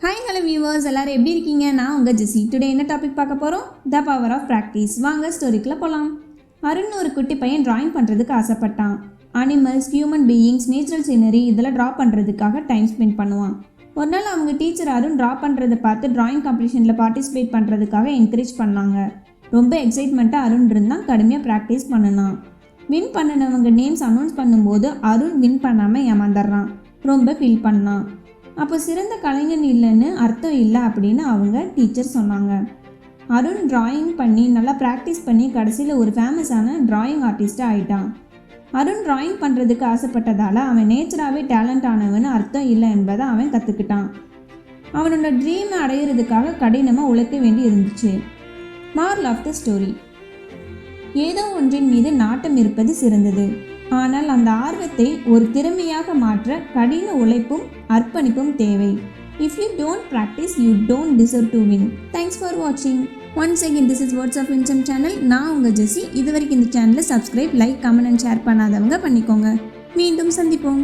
Hi hello viewers, எல்லாரும் எப்படி இருக்கீங்க? நான் உங்கள் ஜெசி. டுடே என்ன டாபிக் பார்க்க போகிறோம்? The power of practice. வாங்க ஸ்டோரிக்குள்ள போகலாம். அருண் ஒரு குட்டி பையன் டிராயிங் பண்ணுறதுக்கு ஆசைப்பட்டான். Animals, human beings, natural scenery இதெல்லாம் ட்ரா பண்ணுறதுக்காக டைம் ஸ்பெண்ட் பண்ணுவான். ஒரு நாள் அவங்க டீச்சர் அருண் ட்ரா பண்ணுறதை பார்த்து டிராயிங் காம்படிஷனில் பார்ட்டிசிபேட் பண்ணுறதுக்காக என்கரேஜ் பண்ணாங்க. ரொம்ப எக்ஸைட்மெண்ட்டாக அருண் இருந்தால் கடுமையாக ப்ராக்டிஸ் பண்ணினான். வின் பண்ணினவங்க நேம்ஸ் அனௌன்ஸ் பண்ணும்போது அருண் வின் பண்ணாமல் ஏமாந்துடுறான். ரொம்ப ஃபீல் பண்ணான். அப்போ சிறந்த கலைஞன் இல்லைன்னு அர்த்தம் இல்லை அப்படின்னு அவங்க டீச்சர் சொன்னாங்க. அருண் டிராயிங் பண்ணி நல்லா ப்ராக்டிஸ் பண்ணி கடைசியில் ஒரு ஃபேமஸான டிராயிங் ஆர்டிஸ்டாக ஆகிட்டான். அருண் டிராயிங் பண்ணுறதுக்கு ஆசைப்பட்டதால் அவன் நேச்சராகவே டேலண்ட் ஆனவன்னு அர்த்தம் இல்லை என்பதை அவன் கற்றுக்கிட்டான். அவனோட ட்ரீமை அடையிறதுக்காக கடினமாக உழைக்க வேண்டி இருந்துச்சு. மாரல் ஆஃப் த ஸ்டோரி: ஏதோ ஒன்றின் மீது நாட்டம் இருப்பது சிறந்தது. ஆனால் அந்த ஆர்வத்தை ஒரு திறமையாக மாற்ற கடின உழைப்பும் அர்ப்பணிப்பும் தேவை. If you don't practice, you don't deserve to win. Thanks for watching. Once again, this is Words of Winsome channel. நான் உங்கள் ஜெசி. இதுவரைக்கும் இந்த சேனலை subscribe, like, comment and share பண்ணாதவங்க பண்ணிக்கோங்க. மீண்டும் சந்திப்போம்.